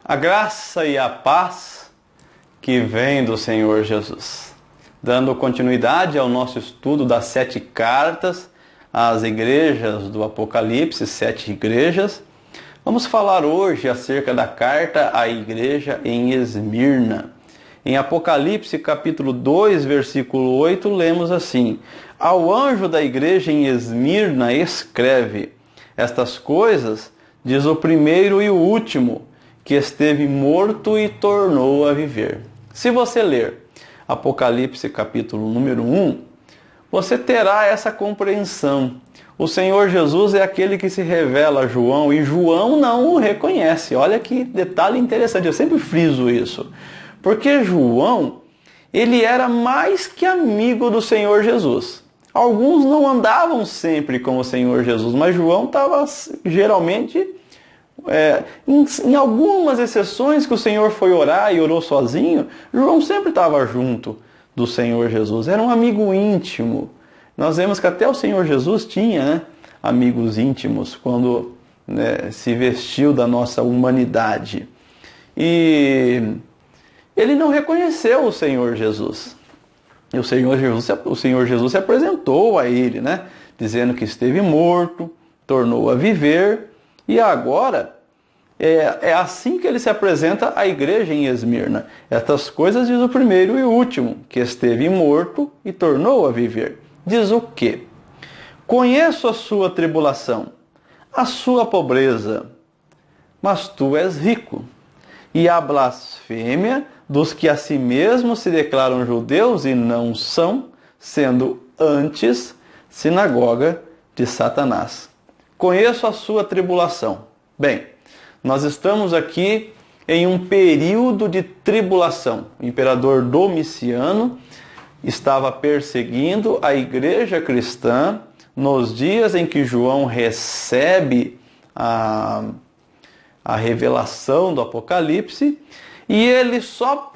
A graça e a paz que vem do Senhor Jesus. Dando continuidade ao nosso estudo das 7 cartas às igrejas do Apocalipse, 7 igrejas, vamos falar hoje acerca da carta à igreja em Esmirna. Em Apocalipse capítulo 2, versículo 8, lemos assim: Ao anjo da igreja em Esmirna escreve: Estas coisas diz o primeiro e o último, que esteve morto e tornou a viver. Se você ler Apocalipse capítulo número 1, você terá essa compreensão. O Senhor Jesus é aquele que se revela a João e João não o reconhece. Olha que detalhe interessante, eu sempre friso isso. Porque João, ele era mais que amigo do Senhor Jesus. Alguns não andavam sempre com o Senhor Jesus, mas João estava geralmente... em algumas exceções que o Senhor foi orar e orou sozinho, João sempre estava junto do Senhor Jesus, era um amigo íntimo. Nós vemos que até o Senhor Jesus tinha amigos íntimos quando se vestiu da nossa humanidade. E ele não reconheceu o Senhor Jesus. E o Senhor Jesus se apresentou a ele, dizendo que esteve morto, tornou a viver. E agora, é assim que ele se apresenta à igreja em Esmirna. Estas coisas diz o primeiro e o último, que esteve morto e tornou a viver. Diz o quê? Conheço a sua tribulação, a sua pobreza, mas tu és rico, e a blasfêmia dos que a si mesmos se declaram judeus e não são, sendo antes sinagoga de Satanás. Conheço a sua tribulação. Bem, nós estamos aqui em um período de tribulação. O imperador Domiciano estava perseguindo a igreja cristã nos dias em que João recebe a revelação do Apocalipse, e ele só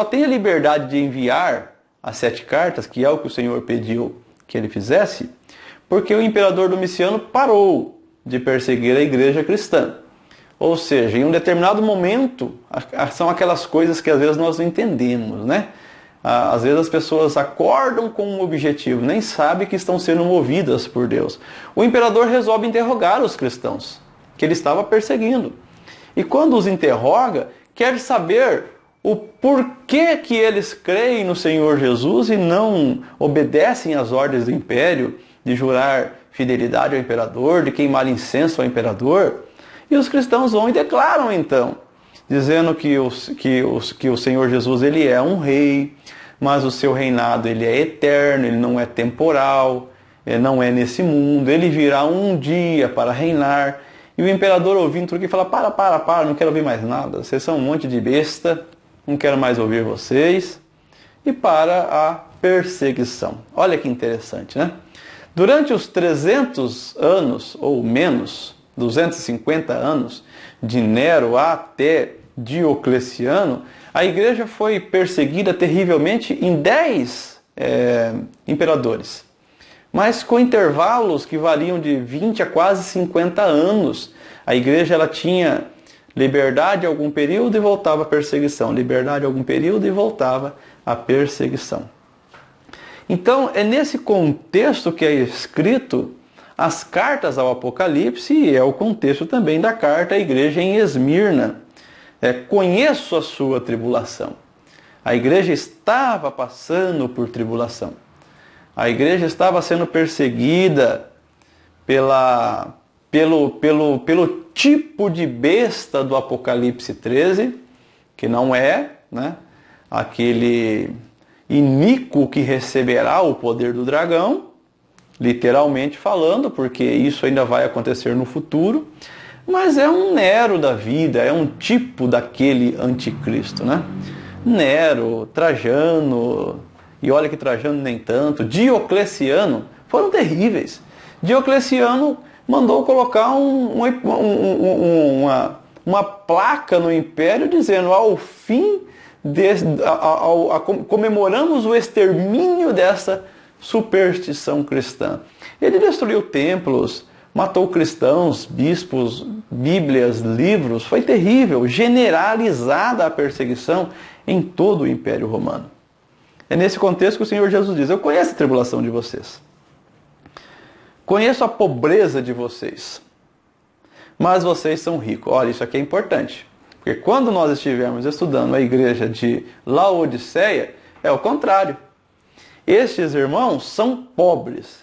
tem a liberdade de enviar as 7 cartas, que é o que o Senhor pediu que ele fizesse, porque o imperador Domiciano parou de perseguir a igreja cristã. Ou seja, em um determinado momento, são aquelas coisas que às vezes nós não entendemos, Às vezes as pessoas acordam com um objetivo, nem sabem que estão sendo movidas por Deus. O imperador resolve interrogar os cristãos, que ele estava perseguindo. E quando os interroga, quer saber o porquê que eles creem no Senhor Jesus e não obedecem às ordens do império, de jurar fidelidade ao imperador, de queimar incenso ao imperador. E os cristãos vão e declaram então, dizendo que o Senhor Jesus ele é um rei, mas o seu reinado ele é eterno, ele não é temporal, ele não é nesse mundo, ele virá um dia para reinar. E o imperador ouvindo tudo aquilo fala: para, não quero ouvir mais nada, vocês são um monte de besta, não quero mais ouvir vocês. E para a perseguição. Olha que interessante, Durante os 300 anos, ou menos, 250 anos, de Nero até Diocleciano, a igreja foi perseguida terrivelmente em 10 imperadores. Mas com intervalos que variam de 20 a quase 50 anos. A igreja ela tinha liberdade em algum período e voltava à perseguição. Liberdade em algum período e voltava à perseguição. Então, é nesse contexto que é escrito as cartas ao Apocalipse, e é o contexto também da carta à igreja em Esmirna. Conheço a sua tribulação. A igreja estava passando por tribulação. A igreja estava sendo perseguida pelo tipo de besta do Apocalipse 13, que não é aquele iníquo que receberá o poder do dragão, literalmente falando, porque isso ainda vai acontecer no futuro, mas é um Nero da vida, é um tipo daquele anticristo, Nero, Trajano, e olha que Trajano nem tanto, Diocleciano, foram terríveis. Diocleciano mandou colocar uma placa no império dizendo: ao fim comemoramos o extermínio dessa superstição cristã. Ele destruiu templos, matou cristãos, bispos, bíblias, livros, foi terrível, generalizada a perseguição em todo o Império Romano. É nesse contexto que o Senhor Jesus diz: eu conheço a tribulação de vocês, conheço a pobreza de vocês, mas vocês são ricos. Olha, isso aqui é importante, porque quando nós estivermos estudando a igreja de Laodiceia, é o contrário. Estes irmãos são pobres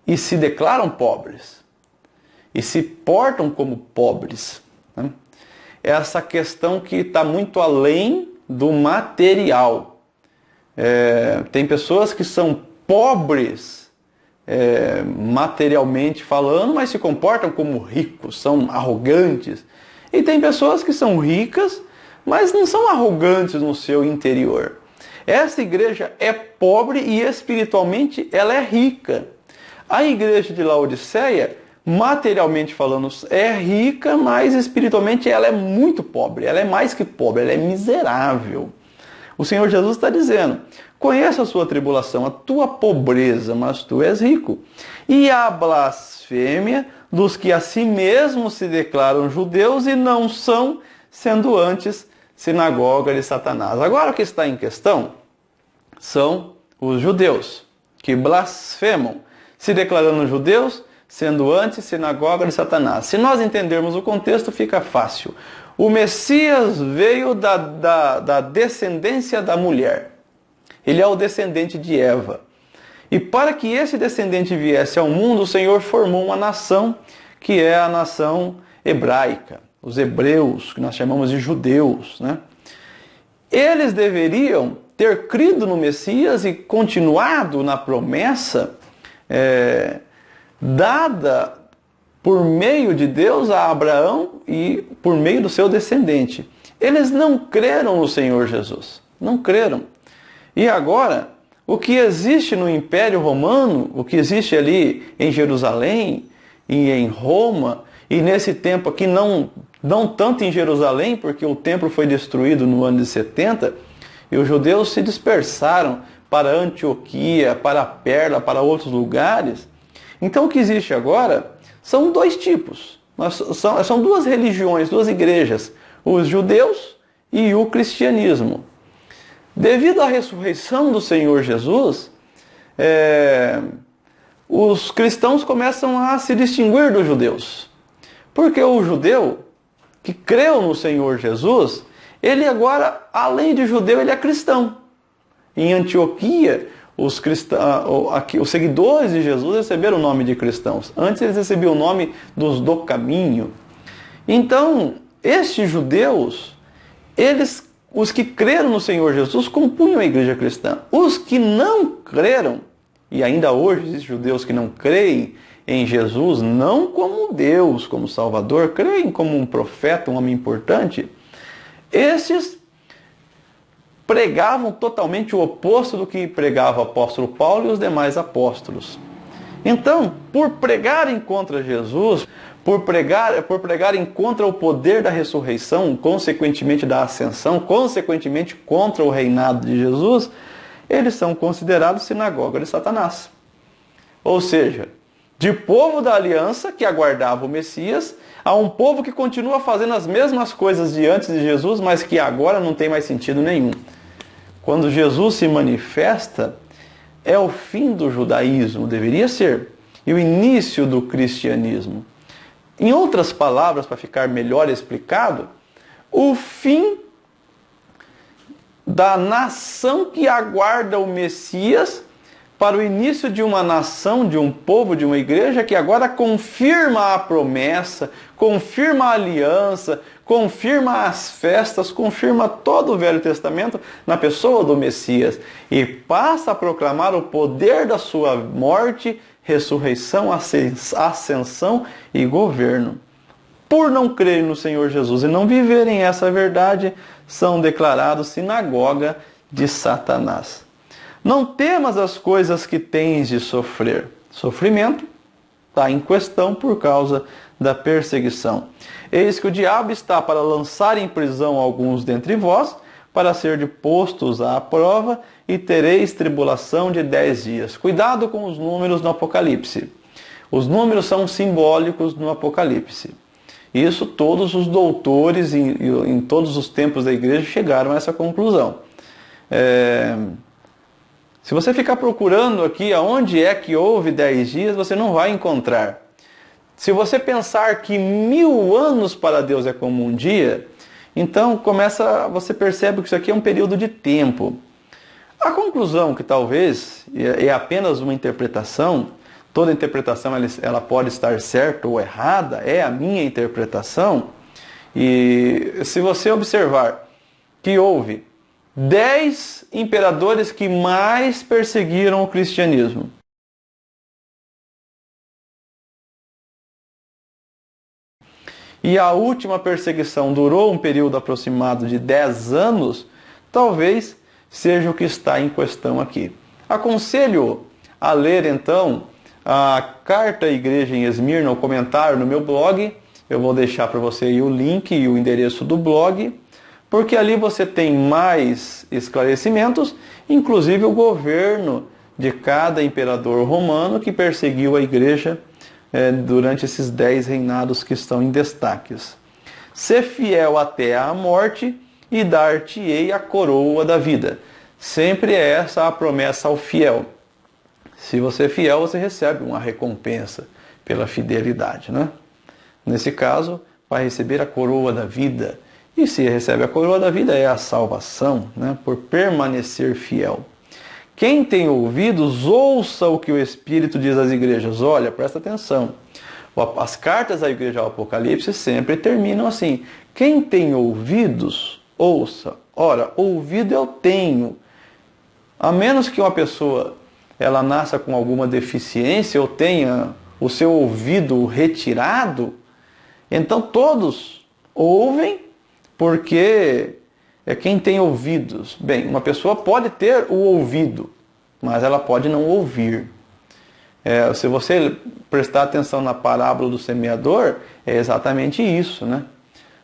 e se declaram pobres e se portam como pobres, né? Essa questão que está muito além do material. Tem pessoas que são pobres materialmente falando, mas se comportam como ricos, são arrogantes. E tem pessoas que são ricas, mas não são arrogantes no seu interior. Essa igreja é pobre e espiritualmente ela é rica. A igreja de Laodiceia, materialmente falando, é rica, mas espiritualmente ela é muito pobre. Ela é mais que pobre, ela é miserável. O Senhor Jesus está dizendo: conheça a sua tribulação, a tua pobreza, mas tu és rico. E a blasfêmia dos que a si mesmos se declaram judeus e não são, sendo antes sinagoga de Satanás. Agora o que está em questão são os judeus, que blasfemam, se declarando judeus, sendo antes sinagoga de Satanás. Se nós entendermos o contexto, fica fácil. O Messias veio da descendência da mulher. Ele é o descendente de Eva. E para que esse descendente viesse ao mundo, o Senhor formou uma nação, que é a nação hebraica. Os hebreus, que nós chamamos de judeus, né? Eles deveriam ter crido no Messias e continuado na promessa dada por meio de Deus a Abraão e por meio do seu descendente. Eles não creram no Senhor Jesus. Não creram. E agora, o que existe no Império Romano, o que existe ali em Jerusalém e em Roma, e nesse tempo aqui não tanto em Jerusalém, porque o templo foi destruído no ano de 70, e os judeus se dispersaram para Antioquia, para Perla, para outros lugares. Então o que existe agora são dois tipos, são duas religiões, duas igrejas, os judeus e o cristianismo. Devido à ressurreição do Senhor Jesus, os cristãos começam a se distinguir dos judeus. Porque o judeu que creu no Senhor Jesus, ele agora, além de judeu, ele é cristão. Em Antioquia, os seguidores de Jesus receberam o nome de cristãos. Antes eles recebiam o nome dos do caminho. Então, estes judeus, os que creram no Senhor Jesus, compunham a igreja cristã. Os que não creram, e ainda hoje existem judeus que não creem em Jesus, não como Deus, como Salvador, creem como um profeta, um homem importante, esses pregavam totalmente o oposto do que pregava o apóstolo Paulo e os demais apóstolos. Então, por pregarem contra Jesus, por pregarem contra o poder da ressurreição, consequentemente da ascensão, consequentemente contra o reinado de Jesus, eles são considerados sinagoga de Satanás. Ou seja, de povo da aliança que aguardava o Messias, a um povo que continua fazendo as mesmas coisas de antes de Jesus, mas que agora não tem mais sentido nenhum. Quando Jesus se manifesta, é o fim do judaísmo, deveria ser, e o início do cristianismo. Em outras palavras, para ficar melhor explicado, o fim da nação que aguarda o Messias para o início de uma nação, de um povo, de uma igreja que agora confirma a promessa, confirma a aliança, confirma as festas, confirma todo o Velho Testamento na pessoa do Messias e passa a proclamar o poder da sua morte, ressurreição, ascensão e governo. Por não crerem no Senhor Jesus e não viverem essa verdade, são declarados sinagoga de Satanás. Não temas as coisas que tens de sofrer. Sofrimento está em questão por causa da perseguição. Eis que o diabo está para lançar em prisão alguns dentre vós, para ser postos à prova, e tereis tribulação de 10 dias. Cuidado com os números no Apocalipse. Os números são simbólicos no Apocalipse. Isso todos os doutores em todos os tempos da igreja chegaram a essa conclusão. Se você ficar procurando aqui aonde é que houve 10 dias, você não vai encontrar. Se você pensar que 1000 anos para Deus é como um dia, então você percebe que isso aqui é um período de tempo. A conclusão, que talvez é apenas uma interpretação, toda interpretação ela pode estar certa ou errada, é a minha interpretação. E se você observar que houve 10 imperadores que mais perseguiram o cristianismo. E a última perseguição durou um período aproximado de 10 anos, talvez seja o que está em questão aqui. Aconselho a ler então a carta à igreja em Esmirna, o comentário no meu blog. Eu vou deixar para você aí o link e o endereço do blog, porque ali você tem mais esclarecimentos, inclusive o governo de cada imperador romano que perseguiu a igreja durante esses 10 reinados que estão em destaques. Ser fiel até a morte e dar-te-ei a coroa da vida. Sempre é essa a promessa ao fiel. Se você é fiel, você recebe uma recompensa pela fidelidade, né? Nesse caso, vai receber a coroa da vida. E se recebe a coroa da vida, é a salvação, né? Por permanecer fiel. Quem tem ouvidos, ouça o que o Espírito diz às igrejas. Olha, presta atenção. As cartas da igreja ao Apocalipse sempre terminam assim. Quem tem ouvidos, ouça. Ora, ouvido eu tenho. A menos que uma pessoa ela nasça com alguma deficiência ou tenha o seu ouvido retirado, então todos ouvem, porque é quem tem ouvidos. Bem, uma pessoa pode ter o ouvido, mas ela pode não ouvir. Se você prestar atenção na parábola do semeador, é exatamente isso, né?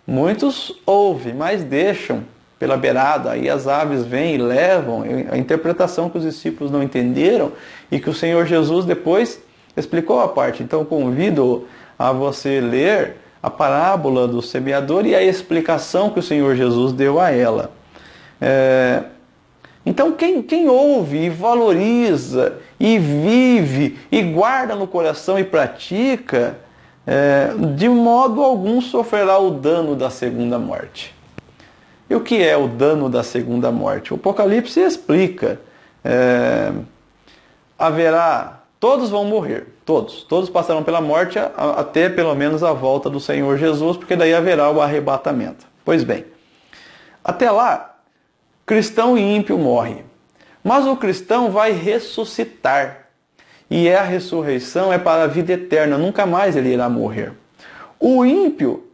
Muitos ouvem, mas deixam pela beirada, aí as aves vêm e levam. A interpretação que os discípulos não entenderam e que o Senhor Jesus depois explicou a parte. Então convido a você ler a parábola do semeador e a explicação que o Senhor Jesus deu a ela. Então quem ouve e valoriza e vive e guarda no coração e pratica, de modo algum sofrerá o dano da segunda morte. E o que é o dano da segunda morte? O Apocalipse explica. Todos vão morrer, todos passarão pela morte até pelo menos a volta do Senhor Jesus, porque daí haverá o arrebatamento. Pois bem, até lá, cristão e ímpio morrem, mas o cristão vai ressuscitar, e a ressurreição é para a vida eterna, nunca mais ele irá morrer. O ímpio,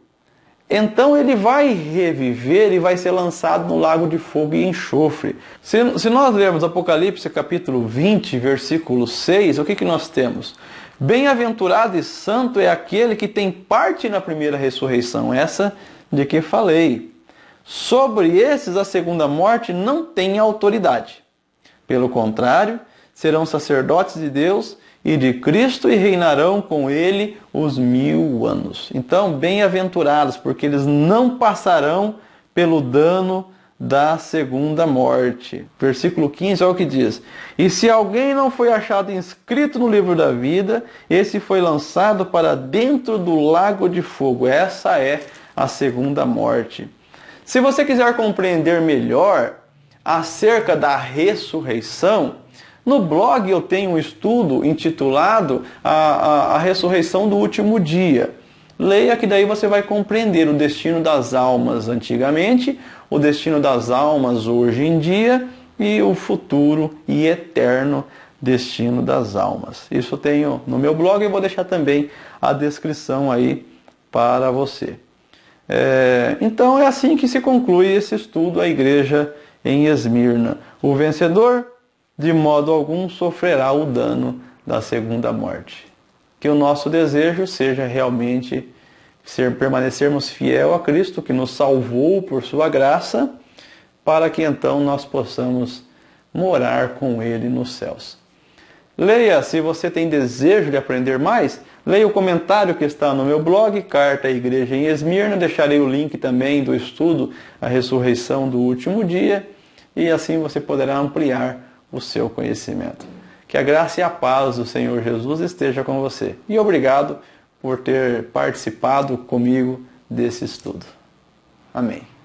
então ele vai reviver e vai ser lançado no lago de fogo e enxofre. Se nós lermos Apocalipse capítulo 20, versículo 6, o que nós temos? Bem-aventurado e santo é aquele que tem parte na primeira ressurreição, essa de que falei. Sobre esses a segunda morte não tem autoridade. Pelo contrário, serão sacerdotes de Deus e de Cristo e reinarão com ele os 1000 anos. Então, bem-aventurados, porque eles não passarão pelo dano da segunda morte. Versículo 15 é o que diz: e se alguém não foi achado inscrito no livro da vida, esse foi lançado para dentro do lago de fogo. Essa é a segunda morte. Se você quiser compreender melhor acerca da ressurreição, no blog eu tenho um estudo intitulado a ressurreição do último dia. Leia que daí você vai compreender o destino das almas antigamente, o destino das almas hoje em dia e o futuro e eterno destino das almas. Isso eu tenho no meu blog e vou deixar também a descrição aí para você. Então é assim que se conclui esse estudo à igreja em Esmirna. O vencedor, de modo algum, sofrerá o dano da segunda morte. Que o nosso desejo seja realmente permanecermos fiel a Cristo, que nos salvou por sua graça, para que então nós possamos morar com Ele nos céus. Leia, se você tem desejo de aprender mais, leia o comentário que está no meu blog, Carta à Igreja em Esmirna. Deixarei o link também do estudo A Ressurreição do Último Dia, e assim você poderá ampliar o seu conhecimento. Que a graça e a paz do Senhor Jesus esteja com você. E obrigado por ter participado comigo desse estudo. Amém.